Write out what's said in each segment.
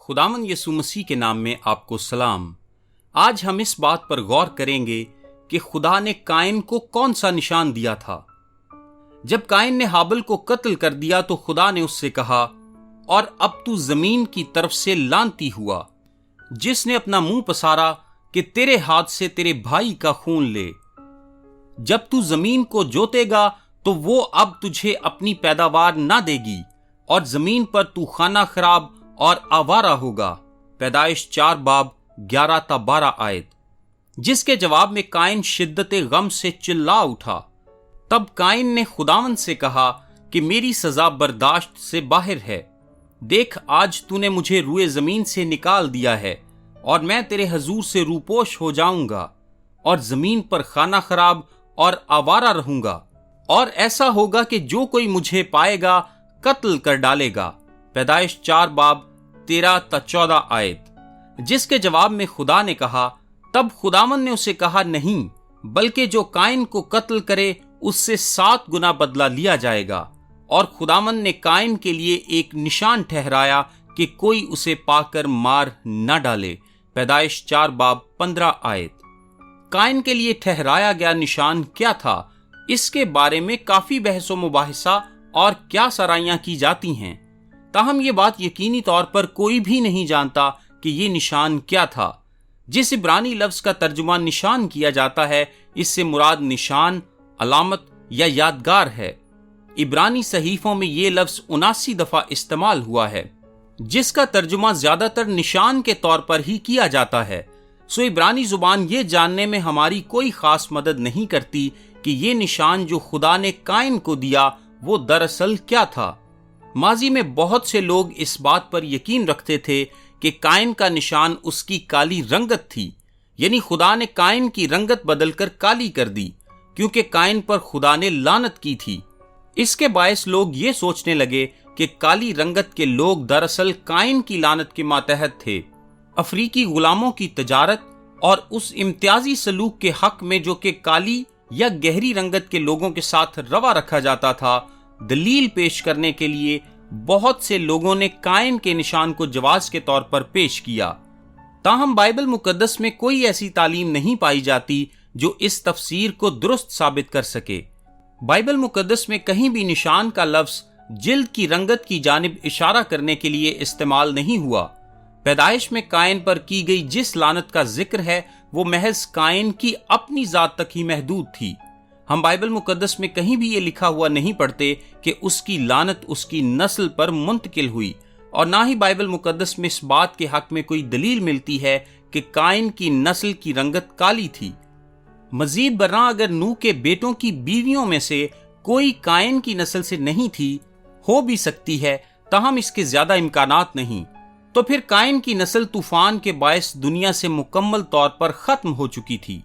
خداوند یسوع مسیح کے نام میں آپ کو سلام۔ آج ہم اس بات پر غور کریں گے کہ خدا نے قائن کو کون سا نشان دیا تھا۔ جب قائن نے ہابل کو قتل کر دیا تو خدا نے اس سے کہا، اور اب تو زمین کی طرف سے لعنتی ہوا، جس نے اپنا منہ پسارا کہ تیرے ہاتھ سے تیرے بھائی کا خون لے۔ جب تو زمین کو جوتے گا تو وہ اب تجھے اپنی پیداوار نہ دے گی، اور زمین پر تو خانہ خراب اور آوارہ ہوگا۔ پیدائش 4:11-12 آیت۔ جس کے جواب میں قائن شدت غم سے چلا اٹھا۔ تب قائن نے خداوند سے کہا کہ میری سزا برداشت سے باہر ہے۔ دیکھ، آج تو نے مجھے روئے زمین سے نکال دیا ہے، اور میں تیرے حضور سے روپوش ہو جاؤں گا، اور زمین پر خانہ خراب اور آوارہ رہوں گا، اور ایسا ہوگا کہ جو کوئی مجھے پائے گا قتل کر ڈالے گا۔ پیدائش 4:13-14 آیت۔ جس کے جواب میں خدا نے کہا، تب خداوند نے اسے کہا، نہیں، بلکہ جو قائن کو قتل کرے اس سے 7 گنا بدلہ لیا جائے گا۔ اور خداوند نے قائن کے لیے ایک نشان ٹھہرایا کہ کوئی اسے پا کر مار نہ ڈالے۔ پیدائش 4:15 آیت۔ قائن کے لیے ٹھہرایا گیا نشان کیا تھا؟ اس کے بارے میں کافی بحث و مباحثہ اور کیا سرائیاں کی جاتی ہیں، تاہم یہ بات یقینی طور پر کوئی بھی نہیں جانتا کہ یہ نشان کیا تھا۔ جس عبرانی لفظ کا ترجمہ نشان کیا جاتا ہے، اس سے مراد نشان، علامت یا یادگار ہے۔ عبرانی صحیفوں میں یہ لفظ 79 دفعہ استعمال ہوا ہے، جس کا ترجمہ زیادہ تر نشان کے طور پر ہی کیا جاتا ہے۔ سو عبرانی زبان یہ جاننے میں ہماری کوئی خاص مدد نہیں کرتی کہ یہ نشان جو خدا نے قائن کو دیا وہ دراصل کیا تھا۔ ماضی میں بہت سے لوگ اس بات پر یقین رکھتے تھے کہ قائن کا نشان اس کی کالی رنگت تھی، یعنی خدا نے قائن کی رنگت بدل کر کالی کر دی، کیونکہ قائن پر خدا نے لعنت کی تھی۔ اس کے باعث لوگ یہ سوچنے لگے کہ کالی رنگت کے لوگ دراصل قائن کی لعنت کے ماتحت تھے۔ افریقی غلاموں کی تجارت اور اس امتیازی سلوک کے حق میں جو کہ کالی یا گہری رنگت کے لوگوں کے ساتھ روا رکھا جاتا تھا، دلیل پیش کرنے کے لیے بہت سے لوگوں نے قائن کے نشان کو جواز کے طور پر پیش کیا۔ تاہم بائبل مقدس میں کوئی ایسی تعلیم نہیں پائی جاتی جو اس تفسیر کو درست ثابت کر سکے۔ بائبل مقدس میں کہیں بھی نشان کا لفظ جلد کی رنگت کی جانب اشارہ کرنے کے لیے استعمال نہیں ہوا۔ پیدائش میں قائن پر کی گئی جس لعنت کا ذکر ہے وہ محض قائن کی اپنی ذات تک ہی محدود تھی۔ ہم بائبل مقدس میں کہیں بھی یہ لکھا ہوا نہیں پڑھتے کہ اس کی لعنت اس کی نسل پر منتقل ہوئی، اور نہ ہی بائبل مقدس میں اس بات کے حق میں کوئی دلیل ملتی ہے کہ قائن کی نسل کی رنگت کالی تھی۔ مزید برآں اگر نوح کے بیٹوں کی بیویوں میں سے کوئی قائن کی نسل سے نہیں تھی، ہو بھی سکتی ہے، تاہم اس کے زیادہ امکانات نہیں، تو پھر قائن کی نسل طوفان کے باعث دنیا سے مکمل طور پر ختم ہو چکی تھی۔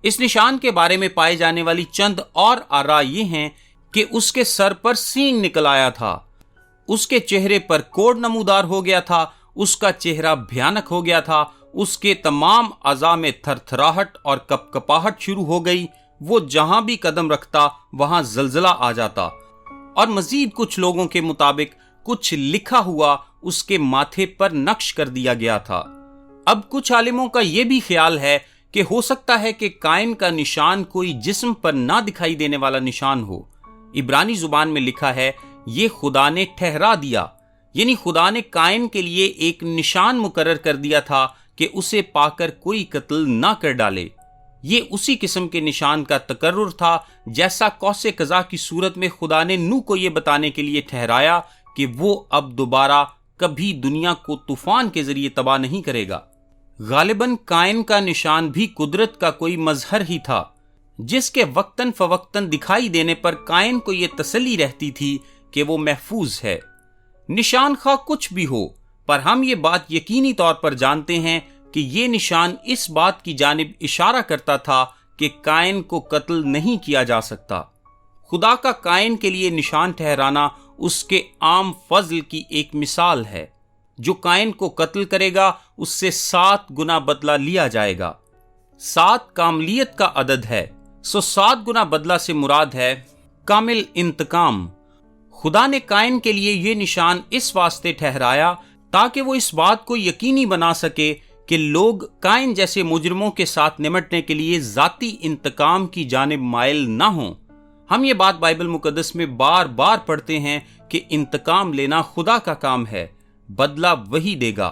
اس نشان کے بارے میں پائے جانے والی چند اور آراء یہ ہیں کہ اس کے سر پر سینگ نکل آیا تھا، اس کے چہرے پر کوڑ نمودار ہو گیا تھا، اس کا چہرہ بھیانک ہو گیا تھا، اس کے تمام اعضاء میں تھر تھراہٹ اور کپکپاہٹ شروع ہو گئی، وہ جہاں بھی قدم رکھتا وہاں زلزلہ آ جاتا، اور مزید کچھ لوگوں کے مطابق کچھ لکھا ہوا اس کے ماتھے پر نقش کر دیا گیا تھا۔ اب کچھ عالموں کا یہ بھی خیال ہے کہ ہو سکتا ہے کہ قائن کا نشان کوئی جسم پر نہ دکھائی دینے والا نشان ہو۔ عبرانی زبان میں لکھا ہے، یہ خدا نے ٹھہرا دیا، یعنی خدا نے قائن کے لیے ایک نشان مقرر کر دیا تھا کہ اسے پا کر کوئی قتل نہ کر ڈالے۔ یہ اسی قسم کے نشان کا تکرر تھا جیسا قوس قزح کی صورت میں خدا نے نوح کو یہ بتانے کے لیے ٹھہرایا کہ وہ اب دوبارہ کبھی دنیا کو طوفان کے ذریعے تباہ نہیں کرے گا۔ غالباً قائن کا نشان بھی قدرت کا کوئی مظہر ہی تھا، جس کے وقتاً فوقتاً دکھائی دینے پر قائن کو یہ تسلی رہتی تھی کہ وہ محفوظ ہے۔ نشان خواہ کچھ بھی ہو، پر ہم یہ بات یقینی طور پر جانتے ہیں کہ یہ نشان اس بات کی جانب اشارہ کرتا تھا کہ قائن کو قتل نہیں کیا جا سکتا۔ خدا کا قائن کے لیے نشان ٹھہرانا اس کے عام فضل کی ایک مثال ہے۔ جو قائن کو قتل کرے گا اس سے 7 گنا بدلہ لیا جائے گا۔ 7 کاملیت کا عدد ہے، سو 7 گنا بدلہ سے مراد ہے کامل انتقام۔ خدا نے قائن کے لیے یہ نشان اس واسطے ٹھہرایا تاکہ وہ اس بات کو یقینی بنا سکے کہ لوگ قائن جیسے مجرموں کے ساتھ نمٹنے کے لیے ذاتی انتقام کی جانب مائل نہ ہوں۔ ہم یہ بات بائبل مقدس میں بار بار پڑھتے ہیں کہ انتقام لینا خدا کا کام ہے، بدلہ وہی دے گا۔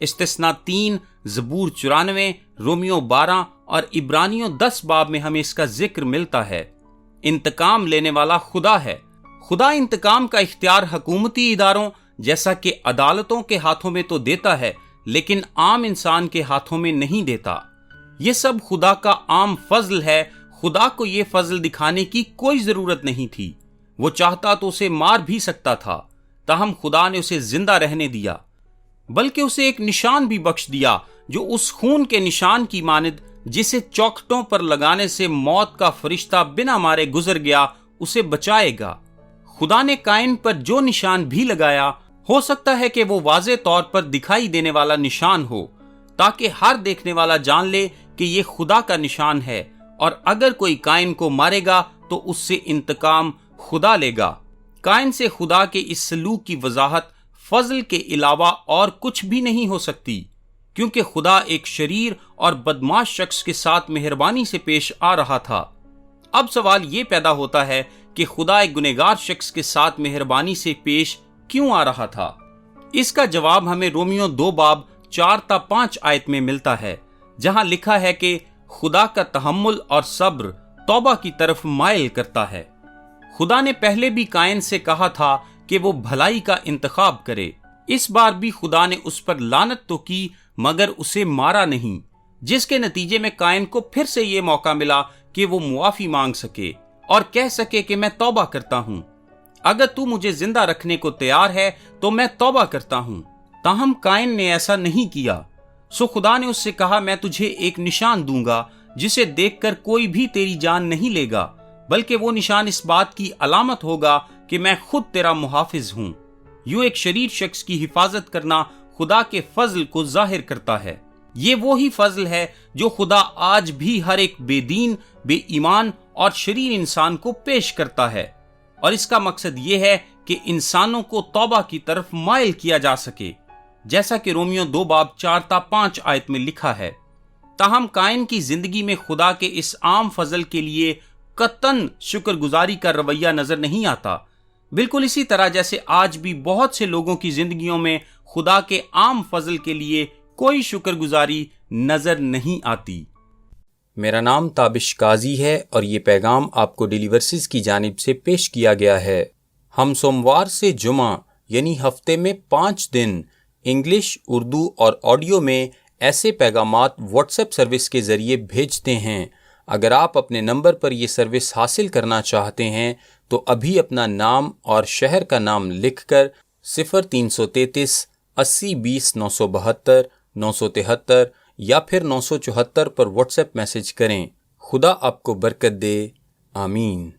استثنا 3، زبور 94، رومیو 12 اور عبرانیوں 10 باب میں ہمیں اس کا ذکر ملتا ہے۔ انتقام لینے والا خدا ہے۔ خدا انتقام کا اختیار حکومتی اداروں جیسا کہ عدالتوں کے ہاتھوں میں تو دیتا ہے، لیکن عام انسان کے ہاتھوں میں نہیں دیتا۔ یہ سب خدا کا عام فضل ہے۔ خدا کو یہ فضل دکھانے کی کوئی ضرورت نہیں تھی۔ وہ چاہتا تو اسے مار بھی سکتا تھا، تاہم خدا نے اسے زندہ رہنے دیا، بلکہ اسے ایک نشان بھی بخش دیا جو اس خون کے نشان کی مانند جسے چوکھٹوں پر لگانے سے موت کا فرشتہ بنا مارے گزر گیا اسے بچائے گا۔ خدا نے قائن پر جو نشان بھی لگایا، ہو سکتا ہے کہ وہ واضح طور پر دکھائی دینے والا نشان ہو، تاکہ ہر دیکھنے والا جان لے کہ یہ خدا کا نشان ہے، اور اگر کوئی قائن کو مارے گا تو اس سے انتقام خدا لے گا۔ قائن سے خدا کے اس سلوک کی وضاحت فضل کے علاوہ اور کچھ بھی نہیں ہو سکتی، کیونکہ خدا ایک شریر اور بدمعاش شخص کے ساتھ مہربانی سے پیش آ رہا تھا۔ اب سوال یہ پیدا ہوتا ہے کہ خدا ایک گنہگار شخص کے ساتھ مہربانی سے پیش کیوں آ رہا تھا؟ اس کا جواب ہمیں رومیو 2 باب 4 تا 5 آیت میں ملتا ہے، جہاں لکھا ہے کہ خدا کا تحمل اور صبر توبہ کی طرف مائل کرتا ہے۔ خدا نے پہلے بھی قائن سے کہا تھا کہ وہ بھلائی کا انتخاب کرے۔ اس بار بھی خدا نے اس پر لعنت تو کی مگر اسے مارا نہیں، جس کے نتیجے میں قائن کو پھر سے یہ موقع ملا کہ وہ معافی مانگ سکے اور کہہ سکے کہ میں توبہ کرتا ہوں۔ اگر تو مجھے زندہ رکھنے کو تیار ہے تو میں توبہ کرتا ہوں۔ تاہم قائن نے ایسا نہیں کیا، سو خدا نے اس سے کہا میں تجھے ایک نشان دوں گا جسے دیکھ کر کوئی بھی تیری جان نہیں لے گا، بلکہ وہ نشان اس بات کی علامت ہوگا کہ میں خود تیرا محافظ ہوں۔ یوں ایک شریر شخص کی حفاظت کرنا خدا کے فضل کو ظاہر کرتا ہے۔ یہ وہی فضل ہے جو خدا آج بھی ہر ایک بے دین، بے ایمان اور شریر انسان کو پیش کرتا ہے، اور اس کا مقصد یہ ہے کہ انسانوں کو توبہ کی طرف مائل کیا جا سکے، جیسا کہ رومیو 2 باب 4 تا 5 آیت میں لکھا ہے۔ تاہم قائن کی زندگی میں خدا کے اس عام فضل کے لیے قطعاً شکر گزاری کا رویہ نظر نہیں آتا، بالکل اسی طرح جیسے آج بھی بہت سے لوگوں کی زندگیوں میں خدا کے عام فضل کے لیے کوئی شکر گزاری نظر نہیں آتی۔ میرا نام تابش قاضی ہے اور یہ پیغام آپ کو ڈیلی ورسز کی جانب سے پیش کیا گیا ہے۔ ہم سوموار سے جمعہ یعنی ہفتے میں 5 دن انگلش، اردو اور آڈیو میں ایسے پیغامات واٹس ایپ سروس کے ذریعے بھیجتے ہیں۔ اگر آپ اپنے نمبر پر یہ سروس حاصل کرنا چاہتے ہیں تو ابھی اپنا نام اور شہر کا نام لکھ کر 0333 80 20 972 973 یا پھر 974 پر واٹس ایپ میسج کریں۔ خدا آپ کو برکت دے، آمین۔